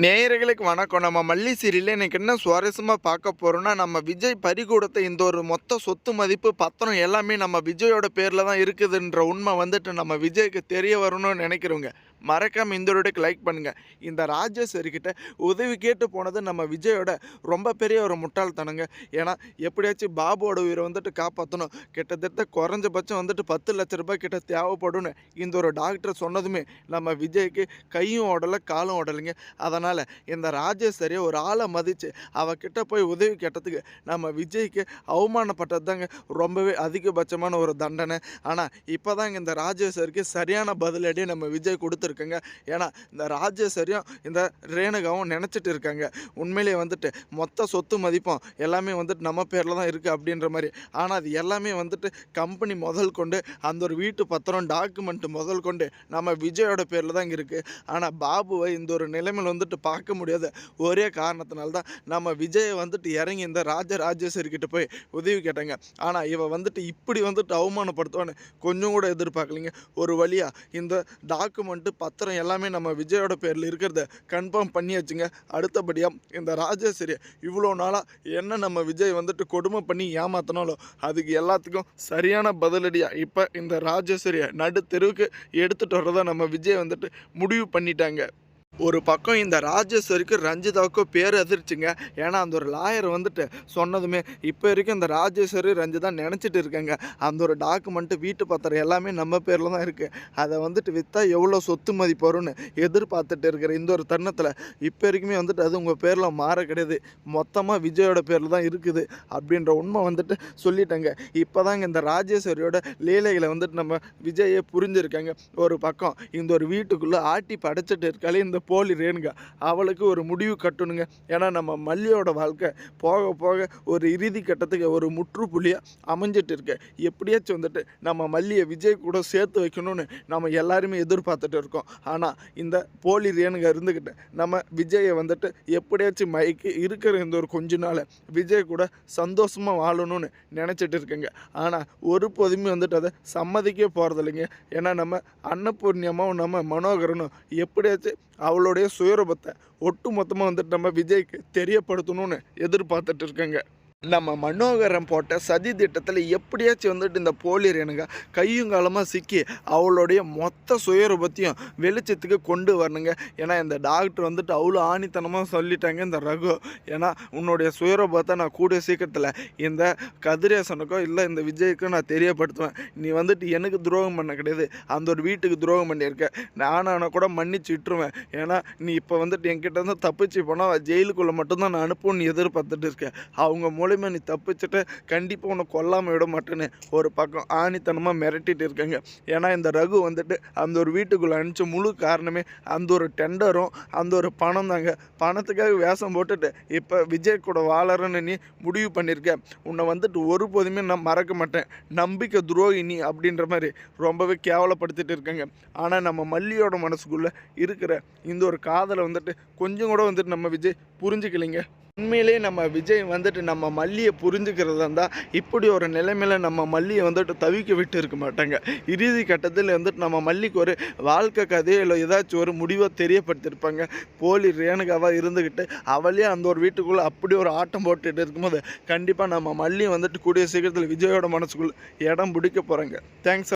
நேயர்களுக்கு வணக்கம். நம்ம மல்லி சீரியல்ல இன்னைக்கு என்ன சுவாரஸ்யமா பார்க்க போறோம்னா, நம்ம விஜய் பறிகொடுத்த இந்த ஒரு மொத்த சொத்து மதிப்பு, பத்திரம் எல்லாமே நம்ம விஜயோட பேர்ல தான் இருக்குதுன்ற உண்மை நம்ம விஜய்க்கு தெரிய வரணும்னு நினைக்கிறவங்க, மறக்காம இந்த வீடியோக்கு லைக் பண்ணுங்க. இந்த ராஜேஸ்வரி கிட்ட உதவி கேட்டு போனது நம்ம விஜயோட ரொம்ப பெரிய ஒரு முட்டாள்தனங்க. ஏன்னா எப்படியாச்சும் பாபுவோட உயிரை காப்பாற்றணும். கிட்டத்தட்ட குறைஞ்சபட்சம் 10 லட்ச ரூபாய் கிட்ட தேவைப்படும்னு இந்த ஒரு டாக்டர் சொன்னதுமே நம்ம விஜய்க்கு கையும் ஓடலை, காலும் ஓடலைங்க. அதனால் இந்த ராஜேஸ்வரியை ஒரு ஆளை மதித்து அவகிட்ட போய் உதவி கேட்டதுக்கு நம்ம விஜய்க்கு அவமானப்பட்டது தாங்க ரொம்பவே அதிகபட்சமான ஒரு தண்டனை. ஆனால் இப்போ தாங்க இந்த ராஜேஸ்வரிக்கு சரியான பதிலடியை நம்ம விஜய் கொடுத்துருக்கங்க. ஏன்னா இந்த ராஜேஸ்வரியும் இந்த ரேணுகாவும் நினச்சிட்டு இருக்காங்க, உண்மையிலேயே மொத்த சொத்து மதிப்பும் எல்லாமே நம்ம பேரில் தான் இருக்குது அப்படின்ற மாதிரி. ஆனால் அது எல்லாமே கம்பெனி முதல் கொண்டு அந்த ஒரு வீட்டு பத்திரம் டாக்குமெண்ட் முதல் கொண்டு நம்ம விஜயோட பேரில் தான் இங்கே இருக்குது. ஆனால் பாபுவை இந்த ஒரு நிலைமையில் பார்க்க முடியாத ஒரே காரணத்தினால்தான் நம்ம விஜயை இறங்கி இந்த ராஜேஸ்வரி கிட்ட போய் உதவி கேட்டாங்க. ஆனால் இவ இப்படி அவமானப்படுத்துவான்னு கொஞ்சம் கூட எதிர்பார்க்கலிங்க. ஒரு வழியா இந்த டாக்குமெண்ட் பத்திரம் எல்லாமே நம்ம விஜயோட பேரில் இருக்கிறத கன்ஃபார்ம் பண்ணியாச்சுங்க. அடுத்தபடியாக இந்த ராஜேஸ்வரி இவ்வளோ நாளாக என்ன நம்ம விஜய் கொடுமை பண்ணி ஏமாத்தினாலும் அதுக்கு எல்லாத்துக்கும் சரியான பதிலடியாக இப்போ இந்த ராஜேஸ்வரியை நடு தெருவுக்கு எடுத்துகிட்டு வர்றதா நம்ம விஜய் முடிவு பண்ணிட்டாங்க. ஒரு பக்கம் இந்த ராஜேஸ்வரிக்கு ரஞ்சிதாவுக்கும் பேர் அதிர்ச்சிங்க. ஏன்னா அந்த ஒரு லாயர் சொன்னதுமே இப்போ வரைக்கும் இந்த ராஜேஸ்வரி ரஞ்சிதா நினச்சிட்டு இருக்காங்க, அந்த ஒரு டாக்குமெண்ட்டு வீட்டு பத்திரம் எல்லாமே நம்ம பேரில் தான் இருக்குது, அதை விற்றா எவ்வளோ சொத்து மதிப்பு வரும்னு எதிர்பார்த்துட்டு இருக்கிற இந்த ஒரு தருணத்தில் இப்போ வரைக்குமே அது உங்கள் பேரில் மாற கிடையாது, மொத்தமாக விஜயோட பேரில் தான் இருக்குது அப்படின்ற உண்மை சொல்லிட்டாங்க. இப்போ தாங்க இந்த ராஜேஸ்வரியோட லீலைகளை நம்ம விஜயை புரிஞ்சிருக்காங்க. ஒரு பக்கம் இந்த ஒரு வீட்டுக்குள்ளே ஆட்டி படைச்சிட்டு இருக்காலே இந்த போலி ரேணுகா, அவளுக்கு ஒரு முடிவு கட்டணுங்க. ஏன்னா நம்ம மல்லியோட வாழ்க்கை போக போக ஒரு இறுதி கட்டத்துக்கு ஒரு முற்றுப்புள்ளியாக அமைஞ்சிட்டு இருக்கு. எப்படியாச்சும் நம்ம மல்லியை விஜய் கூட சேர்த்து வைக்கணும்னு நம்ம எல்லாருமே எதிர்பார்த்துட்டு இருக்கோம். ஆனால் இந்த போலி ரேணுகா இருந்துக்கிட்டு நம்ம விஜயை எப்படியாச்சும் மயக்கி இருக்கிற இந்த ஒரு கொஞ்ச நாள் விஜய் கூட சந்தோஷமாக வாழணும்னு நினச்சிட்டு இருக்கேங்க. ஆனால் ஒரு பொதுமே அதை சம்மதிக்க போகிறதில்லைங்க. ஏன்னா நம்ம அன்னபூர்ணியமாகவும் நம்ம மனோகரனும் எப்படியாச்சும் அவளுடைய சுயரூபத்தை ஒட்டு மொத்தமாக நம்ம விஜய்க்கு தெரியப்படுத்தணும்னு எதிர்பார்த்துட்டு இருக்கேங்க. நம்ம மனோகரன் போட்ட சதி திட்டத்தில் எப்படியாச்சும் இந்த போலி ரேணுகா கையுங்காலமாக சிக்கி அவளுடைய மொத்த சுயரூபத்தையும் வெளிச்சத்துக்கு கொண்டு வரணுங்க. ஏன்னா இந்த டாக்டர் அவ்வளோ ஆணித்தனமாக சொல்லிட்டாங்க இந்த ரகு, ஏன்னா உன்னுடைய சுயரூபத்தை நான் கூடிய சீக்கிரத்தில் இந்த கதிரேசனுக்கோ இல்லை இந்த விஜய்க்கோ நான் தெரியப்படுத்துவேன். நீ எனக்கு துரோகம் பண்ண கிடையாது, அந்த ஒரு வீட்டுக்கு துரோகம் பண்ணியிருக்க, நானான கூட மன்னிச்சு விட்டுருவேன். ஏன்னா நீ இப்போ என்கிட்ட தப்பிச்சு போனால் ஜெயிலுக்குள்ளே மட்டும்தான் நான் அனுப்புன்னு எதிர்பார்த்துட்டு இருக்கேன். அவங்க மூலமாக நீ தப்பிச்சுட்டு கண்டிப்பாக உன்னை கொல்லாமல் விட மாட்டேன்னு ஒரு பக்கம் ஆணித்தனமாக மிரட்டிட்டு இருக்காங்க. ஏன்னா இந்த ரகு அந்த ஒரு வீட்டுக்குள்ளே அனுப்பிச்ச முழு காரணமே அந்த ஒரு டெண்டரும் அந்த ஒரு பணம் தாங்க. பணத்துக்காக வேஷம் போட்டுட்டு இப்போ விஜய் கூட வாழறன்னு நீ முடிவு பண்ணியிருக்க. உன்னை ஒரு போதுமே நான் மறக்க மாட்டேன், நம்பிக்கை துரோகி நீ அப்படின்ற மாதிரி ரொம்பவே கேவலப்படுத்திட்டு இருக்காங்க. ஆனால் நம்ம மல்லியோட மனசுக்குள்ளே இருக்கிற இந்த ஒரு காதலை கொஞ்சம் கூட நம்ம விஜய் புரிஞ்சுக்கலைங்க. உண்மையிலே நம்ம விஜய் நம்ம மல்லியை புரிஞ்சுக்கிறதா இருந்தால் இப்படி ஒரு நிலைமையில் நம்ம மல்லியை தவிக்க விட்டு இருக்க மாட்டாங்க. இறுதி கட்டத்தில் நம்ம மல்லிக்கு ஒரு வாழ்க்கை கதையோ இல்லை ஏதாச்சும் ஒரு முடிவை தெரியப்படுத்தியிருப்பாங்க. போலி ரேணுகாவாக இருந்துக்கிட்டு அவளே அந்த ஒரு வீட்டுக்குள்ளே அப்படி ஒரு ஆட்டம் போட்டுட்டு இருக்கும்போது கண்டிப்பாக நம்ம மல்லி கூடிய சீக்கிரத்தில் விஜயோட மனசுக்குள்ளே இடம் பிடிக்க போகிறாங்க. தேங்க்ஸ்.